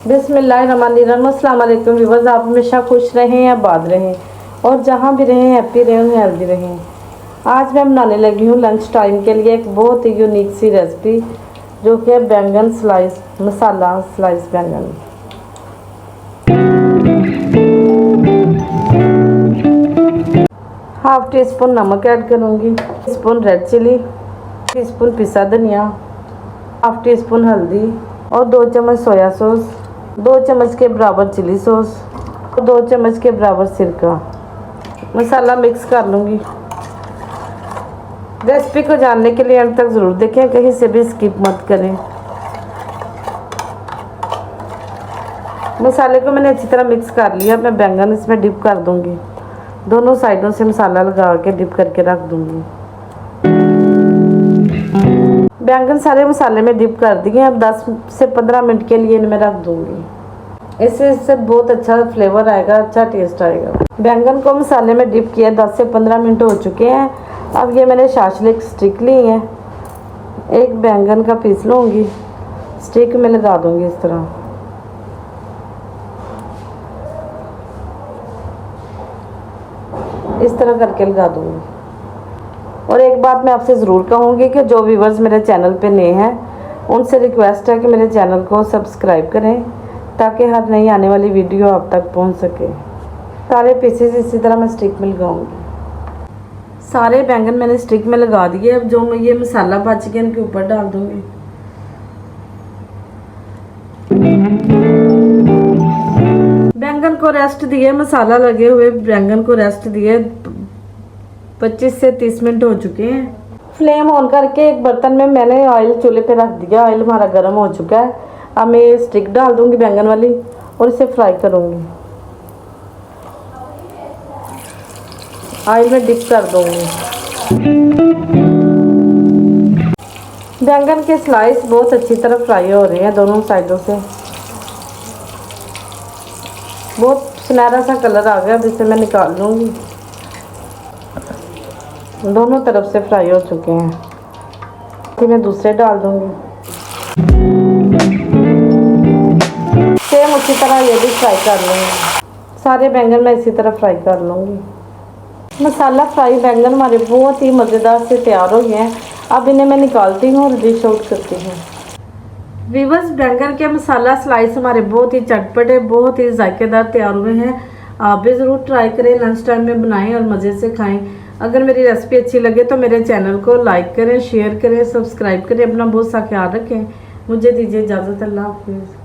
बिस्मिल्लाहिर्रहमानिर्रहीम। अस्सलाम वालेकुम व्यूअर्स, आप हमेशा खुश रहें, आबाद रहें और जहाँ भी रहें हैप्पी रहें, हेल्दी रहें। आज मैं बनाने लगी हूँ लंच टाइम के लिए एक बहुत ही यूनिक सी रेसिपी, जो कि है बैंगन स्लाइस, मसाला स्लाइस बैंगन। हाफ टी स्पून नमक ऐड करूँगी, टीस्पून रेड चिली, टीस्पून पिसा धनिया, हाफ टी स्पून हल्दी और 2 चम्मच सोया सॉस, 2 चम्मच के बराबर चिली सॉस और 2 चम्मच के बराबर सिरका। मसाला मिक्स कर लूँगी। रेसिपी को जानने के लिए अंत तक ज़रूर देखें, कहीं से भी स्किप मत करें। मसाले को मैंने अच्छी तरह मिक्स कर लिया। मैं बैंगन इसमें डिप कर दूँगी, दोनों साइडों से मसाला लगा के डिप करके रख दूँगी। बैंगन सारे मसाले में डिप कर दिए। अब 10 से 15 मिनट के लिए इनमें रख दूँगी। इससे बहुत अच्छा फ्लेवर आएगा, अच्छा टेस्ट आएगा। बैंगन को मसाले में डिप किया 10 से 15 मिनट हो चुके हैं। अब ये मैंने शाशलिक स्टिक ली है, एक बैंगन का पीस लूँगी, स्टिक में लगा दूँगी इस तरह। इस तरह करके लगा दूँगी। और एक बात मैं आपसे ज़रूर कहूँगी कि जो व्यूवर्स मेरे चैनल पे नए हैं, उनसे रिक्वेस्ट है कि मेरे चैनल को सब्सक्राइब करें, ताकि हर नई आने वाली वीडियो आप तक पहुँच सके। सारे पीसेस इसी तरह मैं स्टिक में लगाऊँगी। सारे बैंगन मैंने स्टिक में लगा दिए। अब जो मैं ये मसाला बच गया इनके ऊपर डाल दूँगी। बैंगन को रेस्ट दिए, मसाला लगे हुए बैंगन को रेस्ट दिए 25 से 30 मिनट हो चुके हैं। फ्लेम ऑन करके एक बर्तन में मैंने ऑयल चूल्हे पे रख दिया। ऑयल हमारा गर्म हो चुका है। अब मैं ये स्टिक डाल दूंगी बैंगन वाली और इसे फ्राई करूंगी। ऑयल में डिप कर दूंगी। बैंगन के स्लाइस बहुत अच्छी तरह फ्राई हो रहे हैं दोनों साइडों से। बहुत सुनहरा सा कलर आ गया। अब इसे मैं निकाल लूँगी। दोनों तरफ से फ्राई हो चुके हैं। फिर मैं दूसरे डाल दूँगी। सेम उसी तरह ये भी फ्राई कर लूँगी। सारे बैंगन मैं इसी तरह फ्राई कर लूँगी। मसाला फ्राई बैंगन हमारे बहुत ही मज़ेदार से तैयार हो गए हैं। अब इन्हें मैं निकालती हूँ और डिश आउट करती हूँ। वीवर्स, बैंगन के मसाला स्लाइस हमारे बहुत ही चटपटे, बहुत ही जायकेदार तैयार हुए हैं। आप भी ज़रूर ट्राई करें, लंच टाइम में बनाएं और मज़े से खाएं। अगर मेरी रेसिपी अच्छी लगे तो मेरे चैनल को लाइक करें, शेयर करें, सब्सक्राइब करें। अपना बहुत सा ख्याल रखें। मुझे दीजिए इजाज़त। अल्लाह हाफिज़।